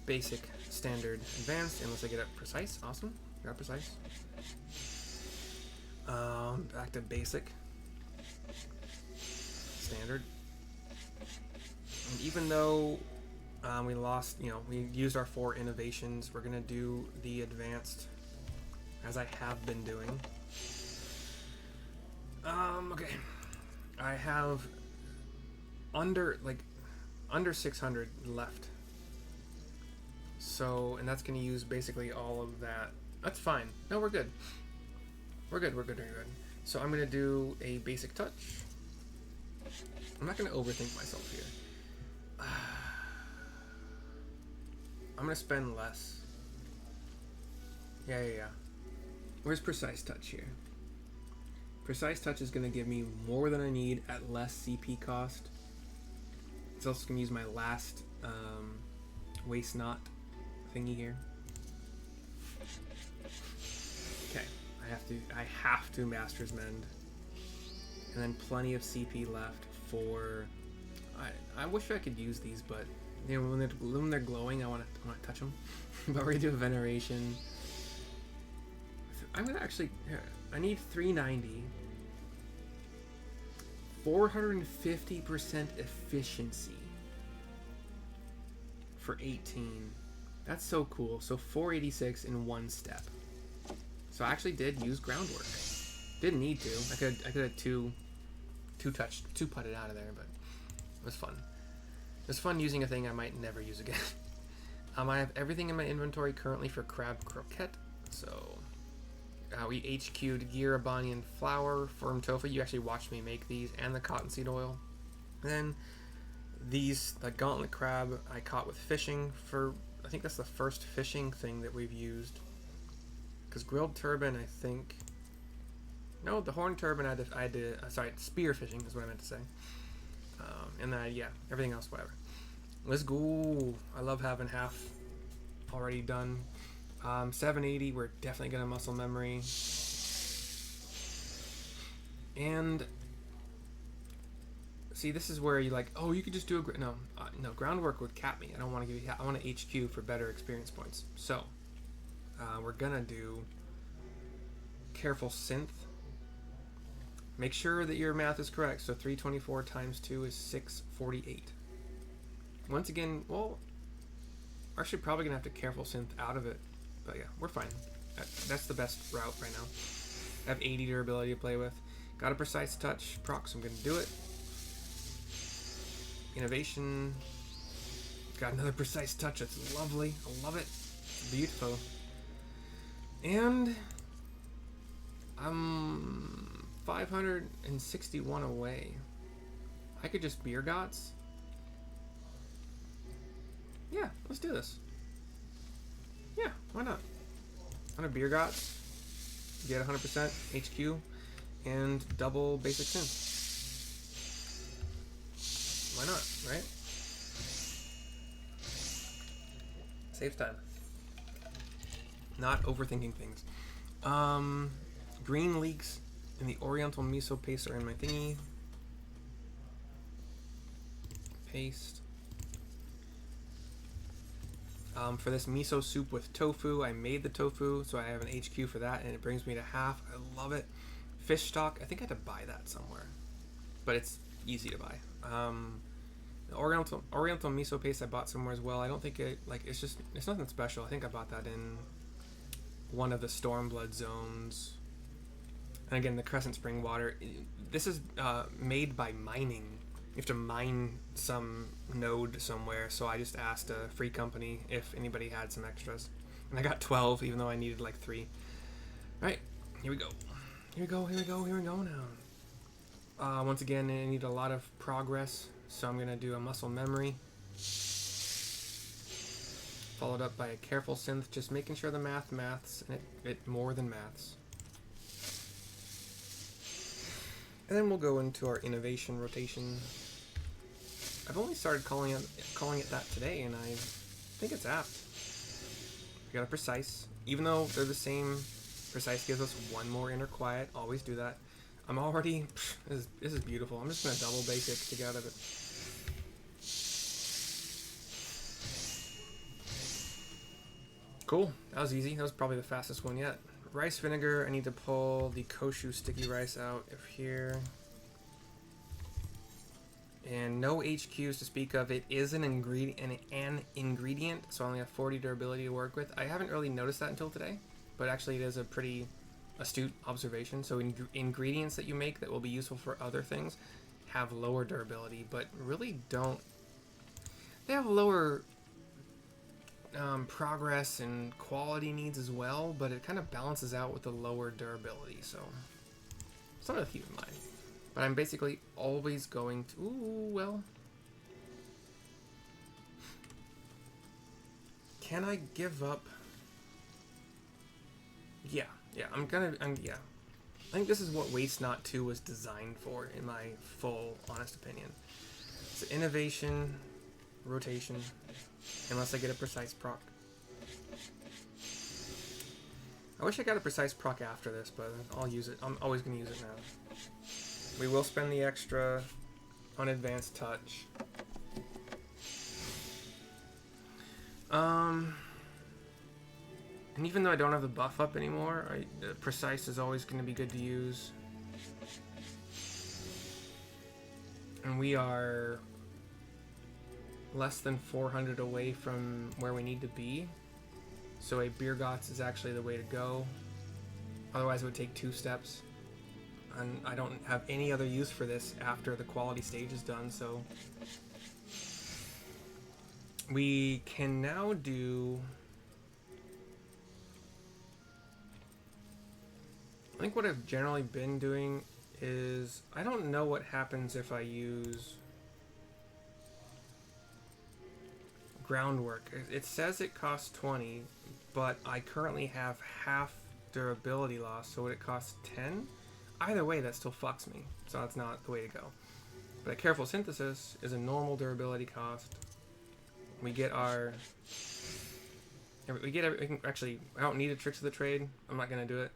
Basic, standard, advanced, unless I get a precise. Awesome. Got precise. Back to basic. Standard. And even though we lost, we used our 4 innovations, we're going to do the advanced as I have been doing. Okay. I have under 600 left. So, and that's going to use basically all of that. That's fine. No, we're good. We're good. So I'm going to do a basic touch. I'm not going to overthink myself here. I'm going to spend less. Yeah. Where's precise touch here? Precise touch is going to give me more than I need at less CP cost. It's also going to use my last waste not thingy here. Okay, I have to Master's Mend, and then plenty of CP left for. I wish I could use these, but when they're glowing, I want to touch them. But we're gonna do a veneration. I'm gonna actually. I need 390. 450% efficiency for 18. That's so cool. So 486 in one step. So I actually did use groundwork. Didn't need to. I could have two putted out of there, but it was fun. It was fun using a thing I might never use again. I have everything in my inventory currently for Crab Croquette. So we HQ'd Gyr Abanian Flour, Firm Tofu. You actually watched me make these, and the Cottonseed Oil. And then the Gauntlet Crab I caught with fishing for. I think that's the first fishing thing that we've used. Because Grilled Turban, I think. No, the Horn Turban I did. Sorry, spear fishing is what I meant to say. And then, everything else, whatever. Let's go. I love having half already done. 780, we're definitely going to muscle memory. And see, this is where you you could just do no, groundwork would cap me. I don't want to give you. I want to HQ for better experience points. So we're gonna do careful synth. Make sure that your math is correct. So 324 times 2 is 648. Once again, we're actually probably gonna have to careful synth out of it, but yeah, we're fine. That's the best route right now. I have 80 durability to play with. Got a precise touch proc, so I'm gonna do it. Innovation. Got another precise touch. That's lovely. I love it. It's beautiful. And I'm 561 away. I could just beer gots. Yeah, let's do this. Yeah, why not? On a beer gots, get 100% HQ, and double basic sin. Why not, right? Saves time. Not overthinking things. Green leeks and the Oriental miso paste are in my thingy. Paste. For this miso soup with tofu, I made the tofu, so I have an HQ for that, and it brings me to half. I love it. Fish stock, I think I had to buy that somewhere, but it's easy to buy. The Oriental miso paste I bought somewhere as well. I don't think it's nothing special. I think I bought that in one of the Stormblood zones. And again, the Crescent Spring water. This is made by mining. You have to mine some node somewhere, so I just asked a free company if anybody had some extras. And I got 12, even though I needed like 3. Alright, here we go. Here we go now. Once again, I need a lot of progress, so I'm going to do a muscle memory. Followed up by a careful synth, just making sure the maths, and it more than maths. And then we'll go into our innovation rotation. I've only started calling it that today, and I think it's apt. We got a precise, even though they're the same. Precise gives us one more inner quiet. Always do that. I'm already. This is beautiful. I'm just gonna double basic to get out of it. Cool. That was easy. That was probably the fastest one yet. Rice vinegar. I need to pull the koshu sticky rice out of here. And no HQs to speak of. It is an ingredient, so I only have 40 durability to work with. I haven't really noticed that until today, but actually it is a pretty astute observation. So ingredients that you make that will be useful for other things have lower durability, but really don't. They have lower progress and quality needs as well, but it kind of balances out with the lower durability, so something to keep in mind. But I'm basically always going to... Ooh, well... Can I give up? Yeah, yeah. I think this is what Waste Not 2 was designed for, in my full, honest opinion. So innovation, rotation, unless I get a precise proc. I wish I got a precise proc after this, but I'll use it. I'm always going to use it now. We will spend the extra on advanced touch. And even though I don't have the buff up anymore, the precise is always going to be good to use. And we are less than 400 away from where we need to be. So a beer gots is actually the way to go. Otherwise it would take 2 steps. And I don't have any other use for this after the quality stage is done, so we can now do... I think what I've generally been doing is... I don't know what happens if I use groundwork. It says it costs 20, but I currently have half durability loss, so would it cost 10? Either way, that still fucks me, so that's not the way to go. But a careful synthesis is a normal durability cost. We get our... Actually, I don't need a Tricks of the Trade. I'm not going to do it.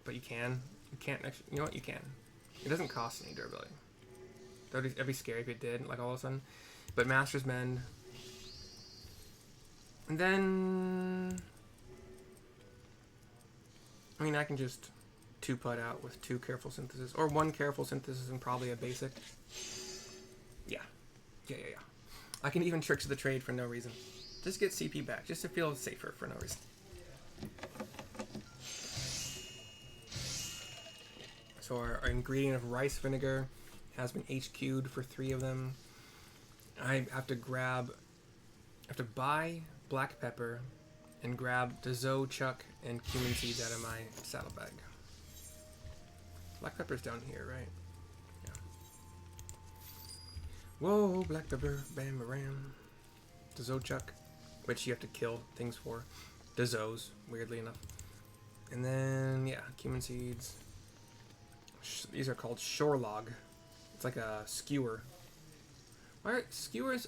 But you can. You can't actually... You know what? You can. It doesn't cost any durability. That'd be scary if it did, like all of a sudden. But Master's Mend. And then... I mean, I can just... 2-put out with 2 careful synthesis, or 1 careful synthesis and probably a basic. Yeah. I can even Tricks of the Trade for no reason. Just get CP back, just to feel safer for no reason. So our ingredient of rice vinegar has been HQ'd for 3 of them. I have to buy black pepper and grab Dezo, chuck, and cumin seeds out of my saddlebag. Black pepper's down here, right? Yeah. Whoa, black pepper, bam, ram. Dezo chuck, which you have to kill things for. Dezos, weirdly enough. And then, yeah, cumin seeds. These are called Shorlog. It's like a skewer. Skewers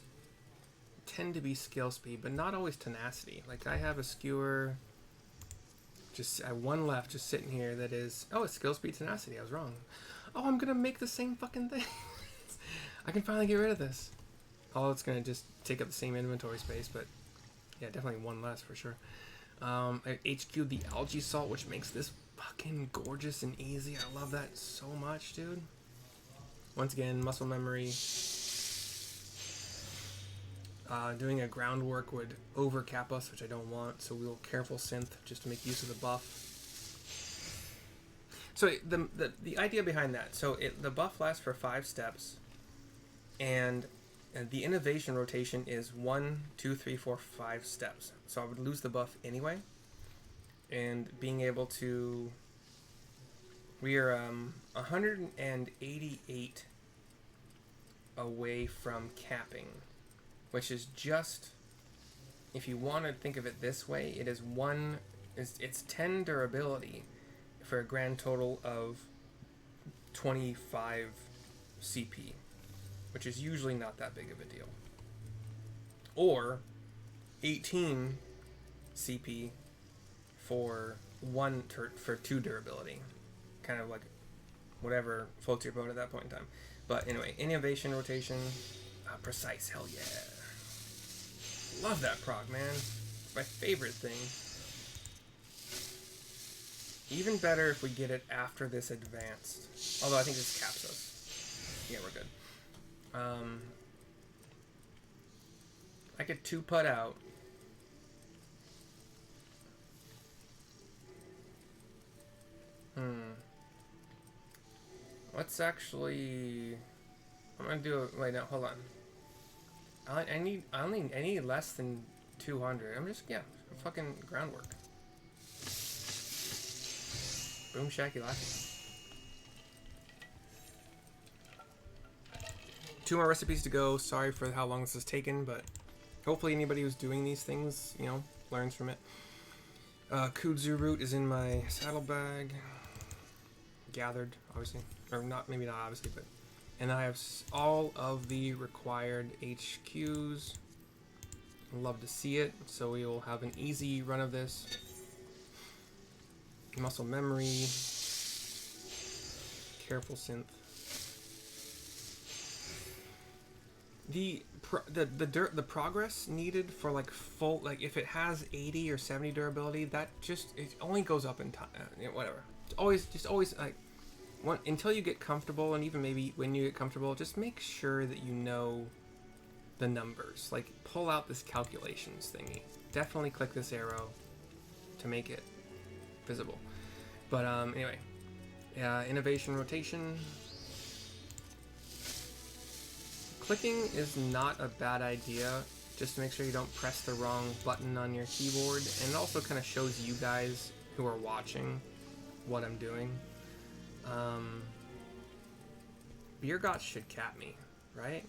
tend to be skill speed, but not always tenacity. Like I have a skewer, just I have one left, just sitting here. That is, oh, it's skill speed tenacity. I was wrong. Oh, I'm gonna make the same fucking thing. I can finally get rid of this. Oh, it's gonna just take up the same inventory space, but yeah, definitely one less for sure. I HQ'd the Algae Salt, which makes this fucking gorgeous and easy. I love that so much, dude. Once again, muscle memory. Doing a groundwork would overcap us, which I don't want, so we'll careful synth just to make use of the buff. So the idea behind that, so the buff lasts for 5 steps, and the innovation rotation is 1, 2, 3, 4, 5 steps. So I would lose the buff anyway, and being able to, we are 188 away from capping, which is just, if you want to think of it this way, it is it's 10 durability for a grand total of 25 CP, which is usually not that big of a deal. Or 18 CP for 2 durability. Kind of like whatever floats your boat at that point in time. But anyway, innovation rotation, precise, hell yeah. Love that prog, man. My favorite thing. Even better if we get it after this advanced. Although I think this caps us. Yeah, we're good. I could 2-putt out. Let's actually... I'm gonna do it. Wait, no, hold on. I need less than 200. I'm just, yeah, fucking groundwork. Boom shacky lacky. 2 more recipes to go. Sorry for how long this has taken, but hopefully anybody who's doing these things, you know, learns from it. Kudzu root is in my saddlebag. Gathered, obviously. Or not, maybe not obviously, but... And I have all of the required HQs. Love to see it. So we will have an easy run of this. Muscle memory. Careful synth. The progress needed for like full, like if it has 80 or 70 durability, that just, it only goes up in time. Whatever. It's always like, until you get comfortable, and even maybe when you get comfortable, just make sure that you know the numbers. Like, pull out this calculations thingy. Definitely click this arrow to make it visible. But anyway, innovation rotation. Clicking is not a bad idea, just to make sure you don't press the wrong button on your keyboard, and it also kind of shows you guys who are watching what I'm doing. Beergots should cap me, right?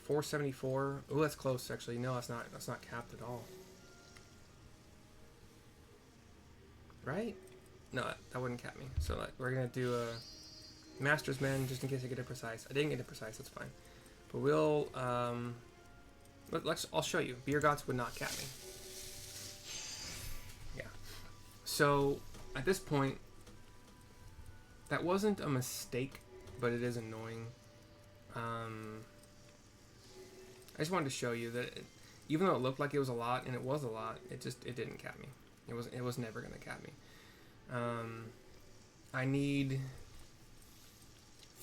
474. Oh, that's close actually. No, that's not capped at all. Right? No, that wouldn't cap me. So we're gonna do a Master's Men just in case I get it precise. I didn't get it precise. That's fine. But we'll I'll show you. Beergots would not cap me. Yeah. So at this point, that wasn't a mistake, but it is annoying. I just wanted to show you that even though it looked like it was a lot, and it was a lot, it didn't cap me. It was never gonna cap me. I need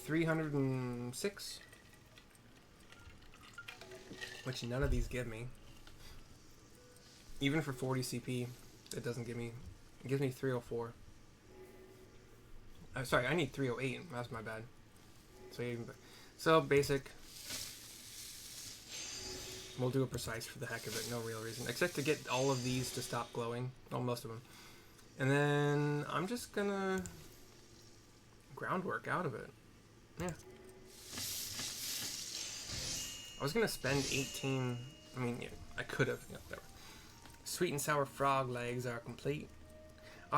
306, which none of these give me. Even for 40 CP, it doesn't give me. It gives me 304. Sorry, I need 308. That's my bad. So basic. We'll do a precise for the heck of it. No real reason, except to get all of these to stop glowing. Well, most of them. And then I'm just gonna groundwork out of it. Yeah. I was gonna spend 18. I mean, yeah, I could have. Yeah, whatever. Sweet and sour frog legs are complete.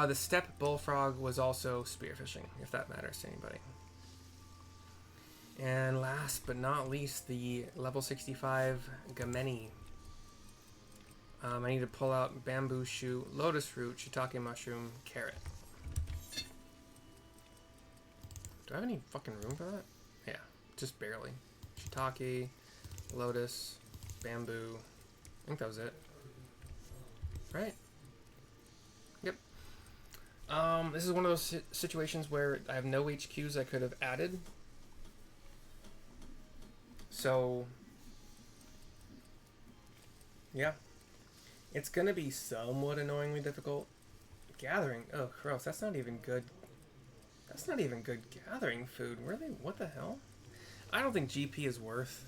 The steppe bullfrog was also spearfishing, if that matters to anybody. And last but not least, the level 65 Gameni. I need to pull out bamboo shoot, lotus root, shiitake mushroom, carrot. Do I have any fucking room for that? Yeah, just barely. Shiitake, lotus, bamboo. I think that was it. Right? Yep. This is one of those situations where I have no HQs I could have added. So, yeah. It's gonna be somewhat annoyingly difficult. Gathering. Oh, gross. That's not even good. That's not even good gathering food. Really? What the hell? I don't think GP is worth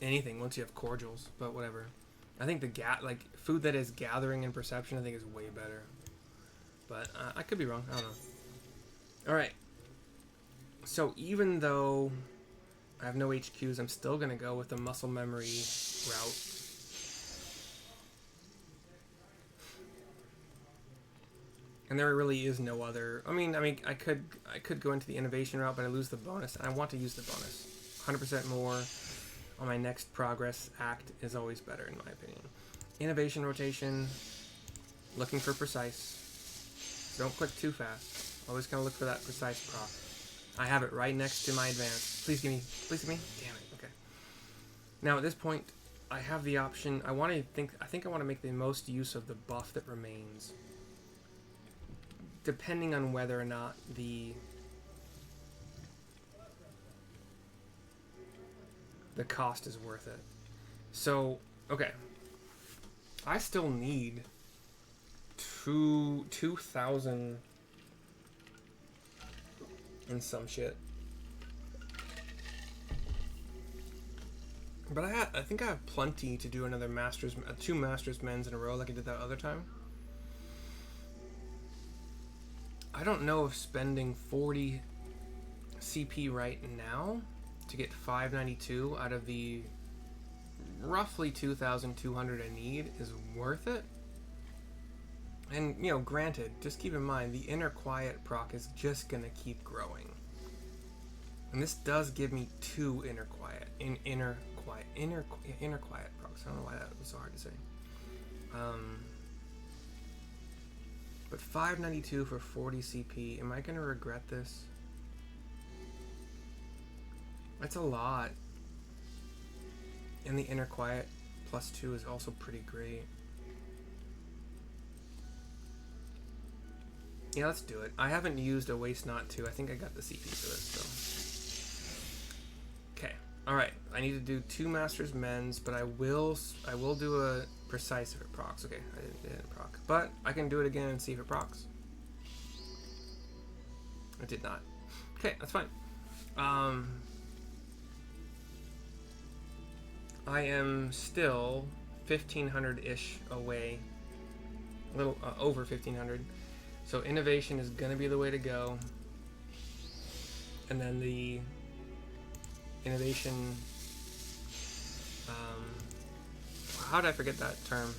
anything once you have cordials, but whatever. I think the like food that is gathering and perception, I think is way better. But I could be wrong. I don't know. All right. So even though I have no HQs, I'm still gonna go with the muscle memory route. And there really is no other. I mean, I could go into the innovation route, but I lose the bonus, and I want to use the bonus. 100% more on my next progress act is always better, in my opinion. Innovation rotation, looking for precise. Don't click too fast. Always kind of look for that precise proc. I have it right next to my advanced. Please give me. Please give me. Damn it. Okay. Now at this point, I have the option. I think I want to make the most use of the buff that remains, depending on whether or not the cost is worth it. So, okay. I still need 2,000 and some shit. But I think I have plenty to do another two Masters Men's in a row like I did that other time. I don't know if spending 40 CP right now to get 592 out of the roughly 2,200 I need is worth it. And, you know, granted, just keep in mind, the inner quiet proc is just going to keep growing. And this does give me 2 inner quiet procs. I don't know why that was so hard to say. But 592 for 40 CP. Am I going to regret this? That's a lot. And the inner quiet +2 is also pretty great. Yeah, let's do it. I haven't used a waste not to. I think I got the CP for this, so. Okay. Alright. I need to do 2 Masters Men's, but I will do a precise if it procs. Okay, I didn't proc. But I can do it again and see if it procs. It did not. Okay, that's fine. I am still 1,500-ish away. A little over 1,500. So innovation is going to be the way to go. And then the innovation... how did I forget that term?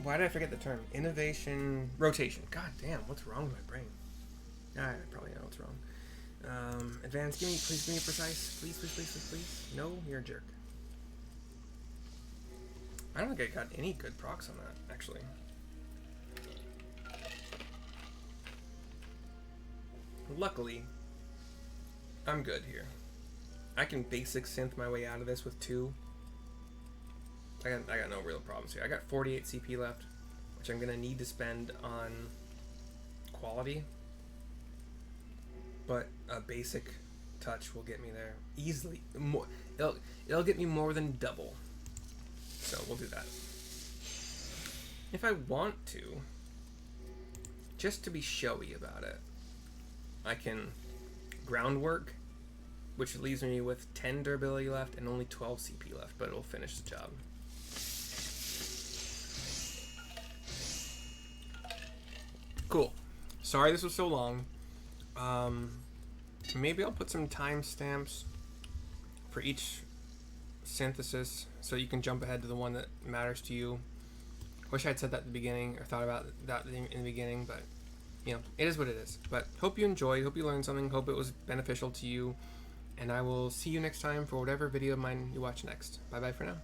Why did I forget the term? Innovation... rotation. God damn, what's wrong with my brain? I probably know what's wrong. Advance, please give me precise. Please, please, please, please, please. No, you're a jerk. I don't think I got any good procs on that, actually. Luckily, I'm good here. I can basic synth my way out of this with 2. I got no real problems here. I got 48 CP left, which I'm gonna need to spend on quality. But a basic touch will get me there easily. It'll get me more than double. So we'll do that. If I want to, just to be showy about it, I can groundwork, which leaves me with 10 durability left and only 12 CP left, but it'll finish the job. Cool. Sorry this was so long. Maybe I'll put some timestamps for each synthesis so you can jump ahead to the one that matters to you. Wish I had said that at the beginning or thought about that in the beginning, but you know, it is what it is. But hope you enjoyed, hope you learned something, hope it was beneficial to you, and I will see you next time for whatever video of mine you watch next. Bye bye for now.